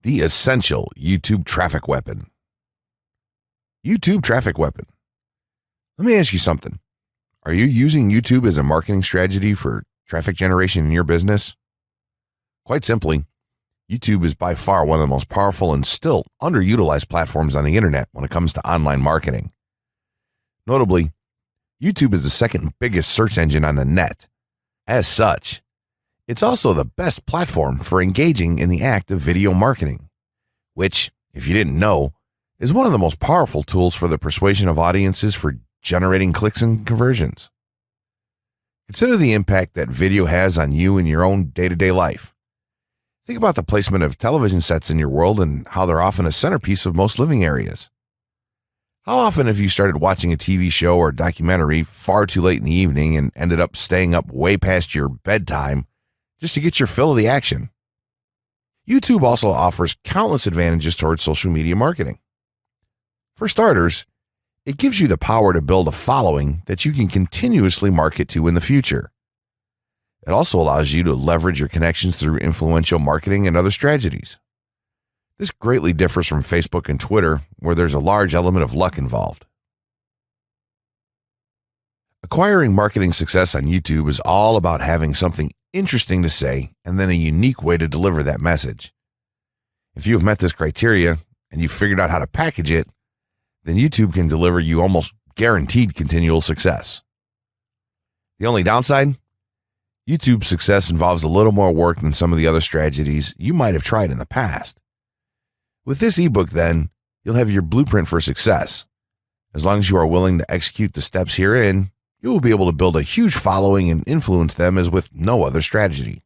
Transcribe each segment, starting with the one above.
The essential YouTube traffic weapon. YouTube traffic weapon. Let me ask you something. Are you using YouTube as a marketing strategy for traffic generation in your business? Quite simply, YouTube is by far one of the most powerful and still underutilized platforms on the internet when it comes to online marketing. Notably, YouTube is the second biggest search engine on the net. As such, it's also the best platform for engaging in the act of video marketing, which, if you didn't know, is one of the most powerful tools for the persuasion of audiences for generating clicks and conversions. Consider the impact that video has on you in your own day-to-day life. Think about the placement of television sets in your world and how they're often a centerpiece of most living areas. How often have you started watching a TV show or documentary far too late in the evening and ended up staying up way past your bedtime just to get your fill of the action? YouTube also offers countless advantages towards social media marketing. For starters, it gives you the power to build a following that you can continuously market to in the future. It also allows you to leverage your connections through influential marketing and other strategies. This greatly differs from Facebook and Twitter, where there's a large element of luck involved. Acquiring marketing success on YouTube is all about having something interesting to say and then a unique way to deliver that message. If you have met this criteria and you've figured out how to package it, then YouTube can deliver you almost guaranteed continual success. The only downside? YouTube's success involves a little more work than some of the other strategies you might have tried in the past. With this ebook, then, you'll have your blueprint for success. As long as you are willing to execute the steps herein, you will be able to build a huge following and influence them as with no other strategy.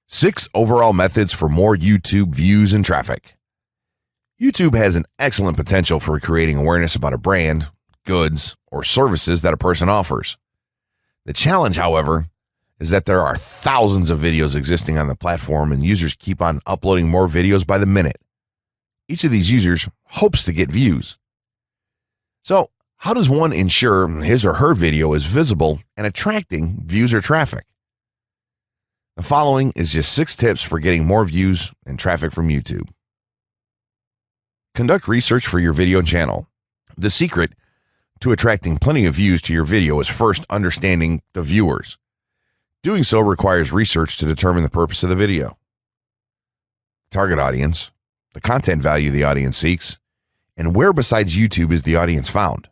6 overall methods for more YouTube views and traffic. YouTube has an excellent potential for creating awareness about a brand, goods, or services that a person offers. The challenge, however, is that there are thousands of videos existing on the platform and users keep on uploading more videos by the minute. Each of these users hopes to get views. So, how does one ensure his or her video is visible and attracting views or traffic? The following is just 6 tips for getting more views and traffic from YouTube. Conduct research for your video channel. The secret to attracting plenty of views to your video is first understanding the viewers. Doing so requires research to determine the purpose of the video, target audience, the content value the audience seeks, and where besides YouTube is the audience found.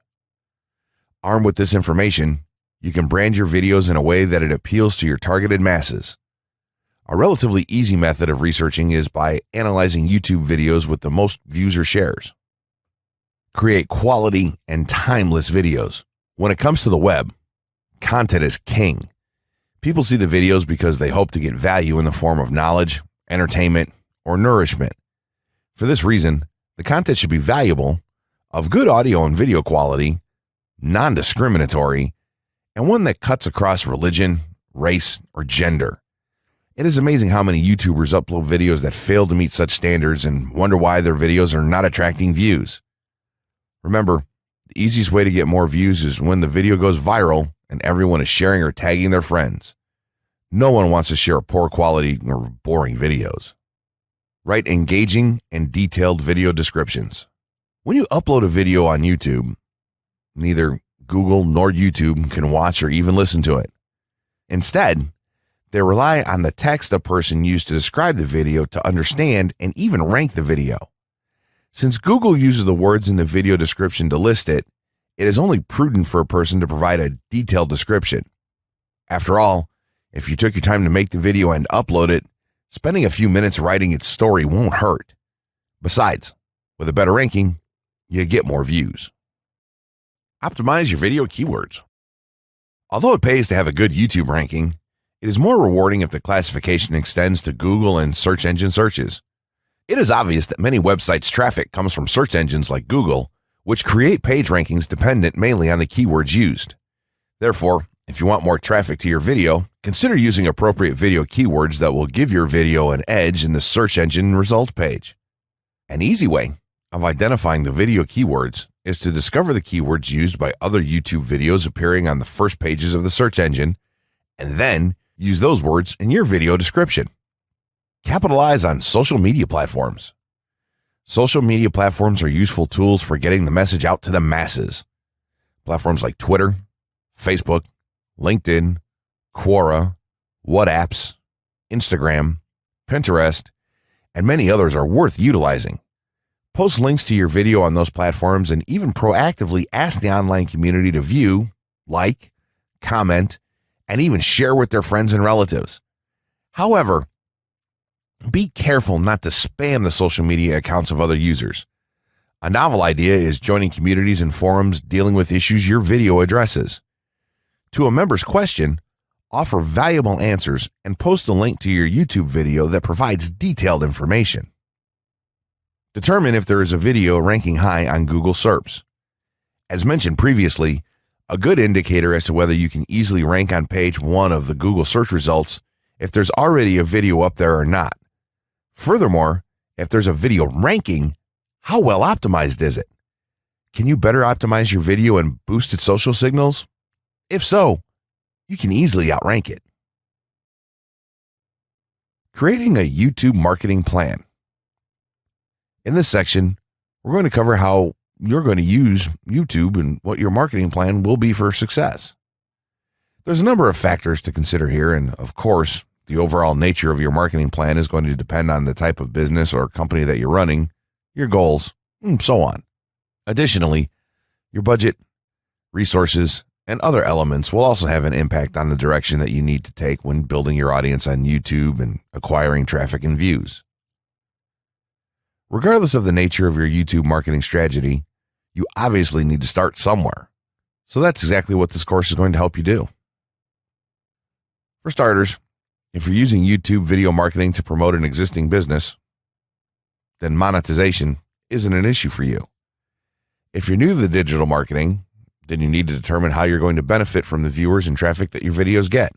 Armed with this information, you can brand your videos in a way that it appeals to your targeted masses. A relatively easy method of researching is by analyzing YouTube videos with the most views or shares. Create quality and timeless videos. When it comes to the web, content is king. People see the videos because they hope to get value in the form of knowledge, entertainment, or nourishment. For this reason, the content should be valuable, of good audio and video quality, non-discriminatory, and one that cuts across religion, race, or gender. It is amazing how many YouTubers upload videos that fail to meet such standards and wonder why their videos are not attracting views. Remember, the easiest way to get more views is when the video goes viral and everyone is sharing or tagging their friends. No one wants to share poor quality or boring videos. Write engaging and detailed video descriptions. When you upload a video on YouTube, neither Google nor YouTube can watch or even listen to it. Instead, they rely on the text a person used to describe the video to understand and even rank the video. Since Google uses the words in the video description to list it, it is only prudent for a person to provide a detailed description. After all, if you took your time to make the video and upload it, spending a few minutes writing its story won't hurt. Besides, with a better ranking, you get more views. Optimize your video keywords. Although it pays to have a good YouTube ranking, it is more rewarding if the classification extends to Google and search engine searches. It is obvious that many websites' traffic comes from search engines like Google, which create page rankings dependent mainly on the keywords used. Therefore, if you want more traffic to your video, consider using appropriate video keywords that will give your video an edge in the search engine result page. An easy way of identifying the video keywords is to discover the keywords used by other YouTube videos appearing on the first pages of the search engine, and then use those words in your video description. Capitalize on social media platforms. Social media platforms are useful tools for getting the message out to the masses. Platforms like Twitter, Facebook, LinkedIn, Quora, WhatsApp, Instagram, Pinterest, and many others are worth utilizing. Post links to your video on those platforms and even proactively ask the online community to view, like, comment, and even share with their friends and relatives. However, be careful not to spam the social media accounts of other users. A novel idea is joining communities and forums dealing with issues your video addresses. To a member's question, offer valuable answers and post a link to your YouTube video that provides detailed information. Determine if there is a video ranking high on Google SERPs. As mentioned previously, a good indicator as to whether you can easily rank on page 1 of the Google search results if there's already a video up there or not. Furthermore, if there's a video ranking, how well optimized is it? Can you better optimize your video and boost its social signals? If so, you can easily outrank it. Creating a YouTube marketing plan. In this section, we're going to cover how you're going to use YouTube and what your marketing plan will be for success. There's a number of factors to consider here, and of course, the overall nature of your marketing plan is going to depend on the type of business or company that you're running, your goals, and so on. Additionally, your budget, resources, and other elements will also have an impact on the direction that you need to take when building your audience on YouTube and acquiring traffic and views. Regardless of the nature of your YouTube marketing strategy, you obviously need to start somewhere. So that's exactly what this course is going to help you do. For starters, if you're using YouTube video marketing to promote an existing business, then monetization isn't an issue for you. If you're new to the digital marketing, then you need to determine how you're going to benefit from the viewers and traffic that your videos get.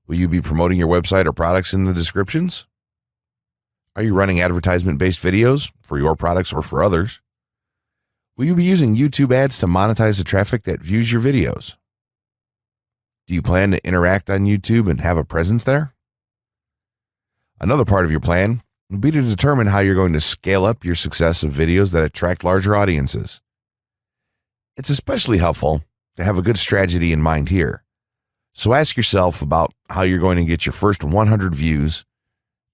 Will you be promoting your website or products in the descriptions? Are you running advertisement-based videos for your products or for others? Will you be using YouTube ads to monetize the traffic that views your videos? Do you plan to interact on YouTube and have a presence there? Another part of your plan will be to determine how you're going to scale up your success of videos that attract larger audiences. It's especially helpful to have a good strategy in mind here. So ask yourself about how you're going to get your first 100 views,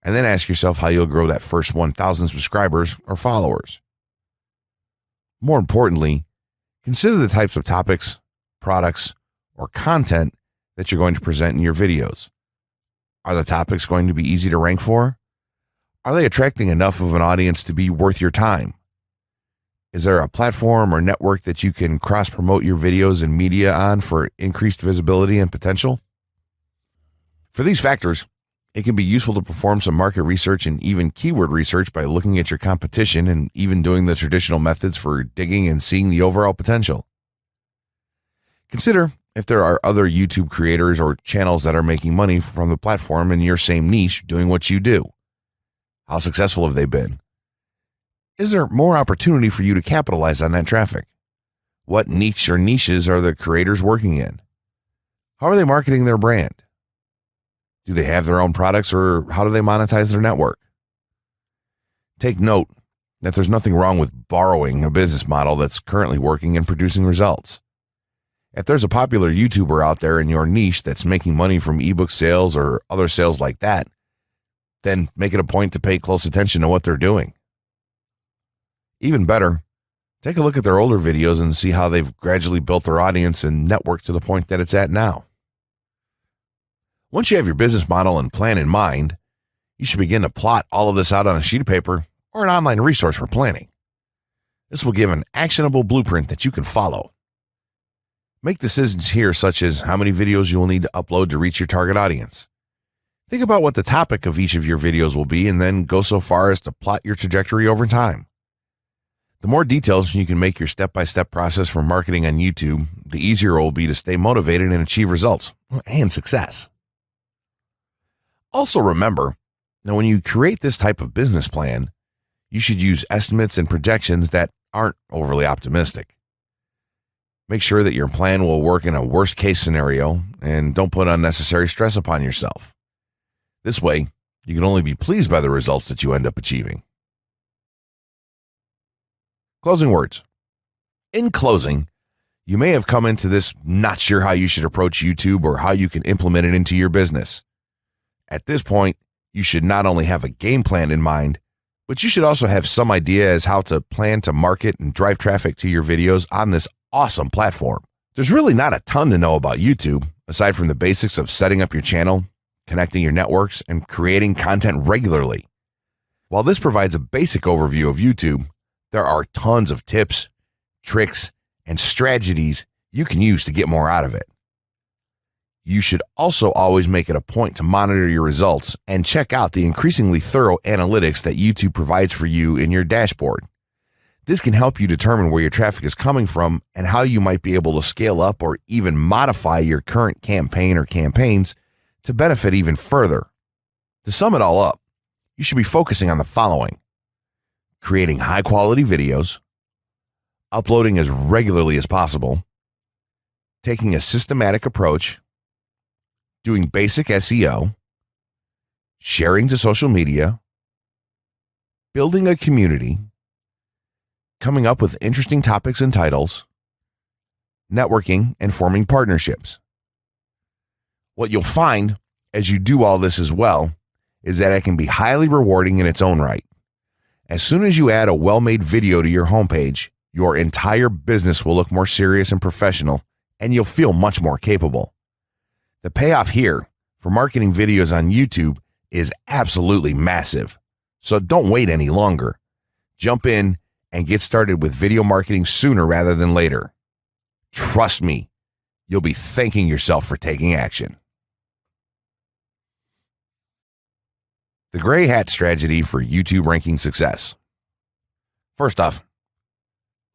and then ask yourself how you'll grow that first 1,000 subscribers or followers. More importantly, consider the types of topics, products, or content that you're going to present in your videos. Are the topics going to be easy to rank for? Are they attracting enough of an audience to be worth your time? Is there a platform or network that you can cross-promote your videos and media on for increased visibility and potential? For these factors, it can be useful to perform some market research and even keyword research by looking at your competition and even doing the traditional methods for digging and seeing the overall potential. Consider if there are other YouTube creators or channels that are making money from the platform in your same niche doing what you do. How successful have they been? Is there more opportunity for you to capitalize on that traffic? What niche or niches are the creators working in? How are they marketing their brand? Do they have their own products, or how do they monetize their network? Take note that there's nothing wrong with borrowing a business model that's currently working and producing results. If there's a popular YouTuber out there in your niche that's making money from ebook sales or other sales like that, then make it a point to pay close attention to what they're doing. Even better, take a look at their older videos and see how they've gradually built their audience and network to the point that it's at now. Once you have your business model and plan in mind, you should begin to plot all of this out on a sheet of paper or an online resource for planning. This will give an actionable blueprint that you can follow. Make decisions here such as how many videos you will need to upload to reach your target audience. Think about what the topic of each of your videos will be and then go so far as to plot your trajectory over time. The more details you can make your step-by-step process for marketing on YouTube, the easier it will be to stay motivated and achieve results and success. Also remember that when you create this type of business plan, you should use estimates and projections that aren't overly optimistic. Make sure that your plan will work in a worst-case scenario and don't put unnecessary stress upon yourself. This way, You can only be pleased by the results that you end up achieving. Closing words. In closing, you may have come into this not sure how you should approach YouTube or how you can implement it into your business. At this point, you should not only have a game plan in mind, but you should also have some idea as how to plan to market and drive traffic to your videos on this awesome platform. There's really not a ton to know about YouTube, aside from the basics of setting up your channel, connecting your networks, and creating content regularly. While this provides a basic overview of YouTube, there are tons of tips, tricks, and strategies you can use to get more out of it. You should also always make it a point to monitor your results and check out the increasingly thorough analytics that YouTube provides for you in your dashboard. This can help you determine where your traffic is coming from and how you might be able to scale up or even modify your current campaign or campaigns to benefit even further. To sum it all up, you should be focusing on the following: creating high-quality videos, uploading as regularly as possible, taking a systematic approach, doing basic SEO, sharing to social media, building a community, coming up with interesting topics and titles, networking, and forming partnerships. What you'll find as you do all this as well is that it can be highly rewarding in its own right. As soon as you add a well-made video to your homepage, your entire business will look more serious and professional, and you'll feel much more capable. The payoff here for marketing videos on YouTube is absolutely massive. So don't wait any longer. Jump in and get started with video marketing sooner rather than later. Trust me, you'll be thanking yourself for taking action. The gray hat strategy for YouTube ranking success. First off,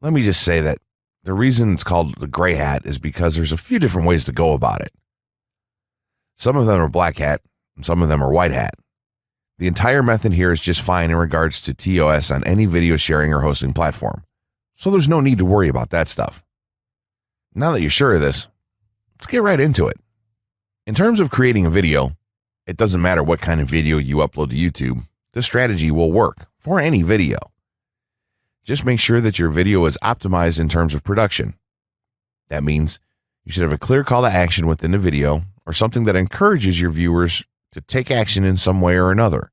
let me just say that the reason it's called the gray hat is because there's a few different ways to go about it. Some of them are black hat, and some of them are white hat. The entire method here is just fine in regards to TOS on any video sharing or hosting platform, so there's no need to worry about that stuff. Now that you're sure of this, let's get right into it. In terms of creating a video, it doesn't matter what kind of video you upload to YouTube, this strategy will work for any video. Just make sure that your video is optimized in terms of production. That means you should have a clear call to action within the video or something that encourages your viewers to take action in some way or another.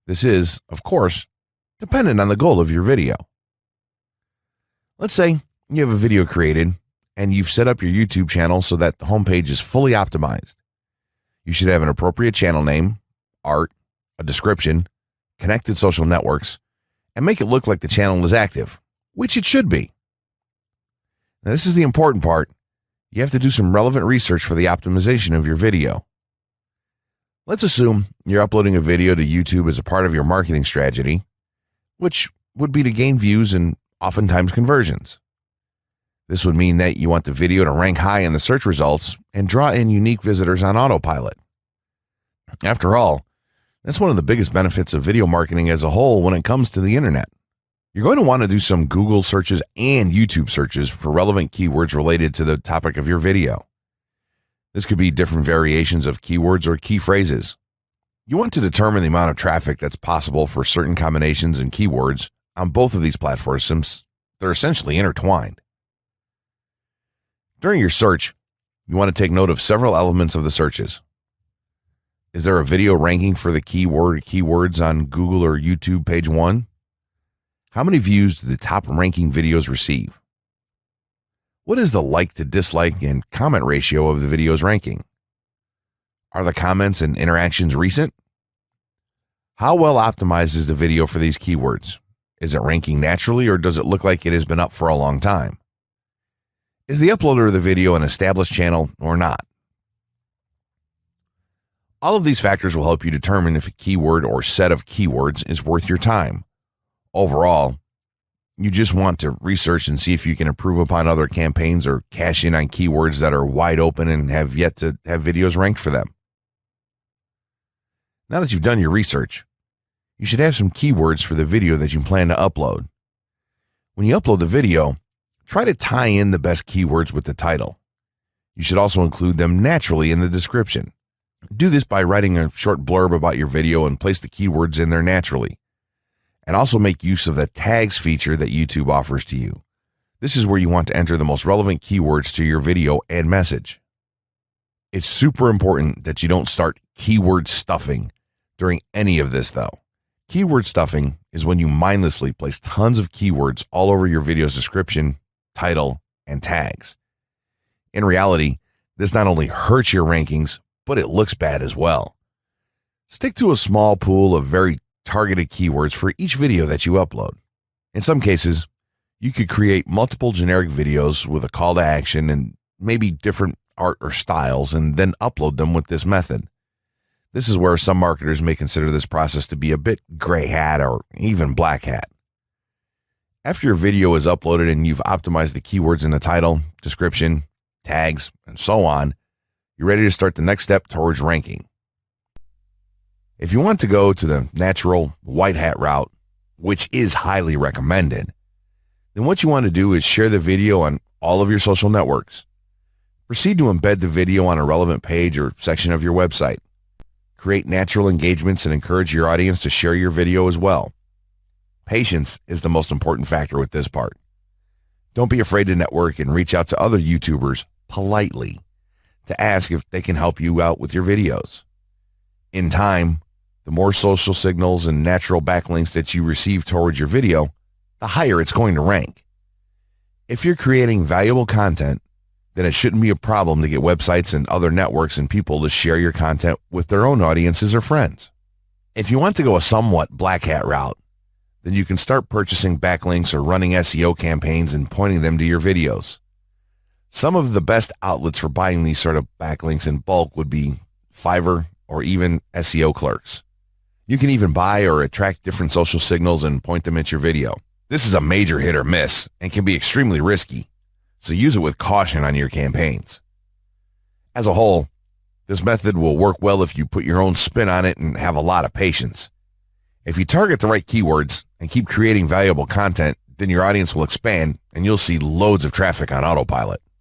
This is, of course, dependent on the goal of your video. Let's say you have a video created and you've set up your YouTube channel so that the homepage is fully optimized. You should have an appropriate channel name, art, a description, connected social networks, and make it look like the channel is active, which it should be. Now, this is the important part. You have to do some relevant research for the optimization of your video. Let's assume you're uploading a video to YouTube as a part of your marketing strategy, which would be to gain views and oftentimes conversions. This would mean that you want the video to rank high in the search results and draw in unique visitors on autopilot. After all, that's one of the biggest benefits of video marketing as a whole when it comes to the internet. You're going to want to do some Google searches and YouTube searches for relevant keywords related to the topic of your video. This could be different variations of keywords or key phrases. You want to determine the amount of traffic that's possible for certain combinations and keywords on both of these platforms since they're essentially intertwined. During your search, you want to take note of several elements of the searches. Is there a video ranking for the keyword or keywords on Google or YouTube page 1? How many views do the top ranking videos receive? What is the like to dislike and comment ratio of the video's ranking? Are the comments and interactions recent? How well optimized is the video for these keywords? Is it ranking naturally or does it look like it has been up for a long time? Is the uploader of the video an established channel or not? All of these factors will help you determine if a keyword or set of keywords is worth your time. Overall, you just want to research and see if you can improve upon other campaigns or cash in on keywords that are wide open and have yet to have videos ranked for them. Now that you've done your research, you should have some keywords for the video that you plan to upload. When you upload the video, try to tie in the best keywords with the title. You should also include them naturally in the description. Do this by writing a short blurb about your video and place the keywords in there naturally. And also make use of the tags feature that YouTube offers to you. This is where you want to enter the most relevant keywords to your video and message. It's super important that you don't start keyword stuffing during any of this though. Keyword stuffing is when you mindlessly place tons of keywords all over your video's description, title, and tags. In reality, this not only hurts your rankings, but it looks bad as well. Stick to a small pool of very targeted keywords for each video that you upload. In some cases, you could create multiple generic videos with a call to action and maybe different art or styles and then upload them with this method. This is where some marketers may consider this process to be a bit gray hat or even black hat. After your video is uploaded and you've optimized the keywords in the title, description, tags, and so on, you're ready to start the next step towards ranking. If you want to go to the natural white hat route, which is highly recommended, then what you want to do is share the video on all of your social networks. Proceed to embed the video on a relevant page or section of your website. Create natural engagements and encourage your audience to share your video as well. Patience is the most important factor with this part. Don't be afraid to network and reach out to other YouTubers politely to ask if they can help you out with your videos. In time, the more social signals and natural backlinks that you receive towards your video, the higher it's going to rank. If you're creating valuable content, then it shouldn't be a problem to get websites and other networks and people to share your content with their own audiences or friends. If you want to go a somewhat black hat route, then you can start purchasing backlinks or running SEO campaigns and pointing them to your videos. Some of the best outlets for buying these sort of backlinks in bulk would be Fiverr or even SEO clerks. You can even buy or attract different social signals and point them at your video. This is a major hit or miss and can be extremely risky, so use it with caution on your campaigns. As a whole, this method will work well if you put your own spin on it and have a lot of patience. If you target the right keywords and keep creating valuable content, then your audience will expand and you'll see loads of traffic on autopilot.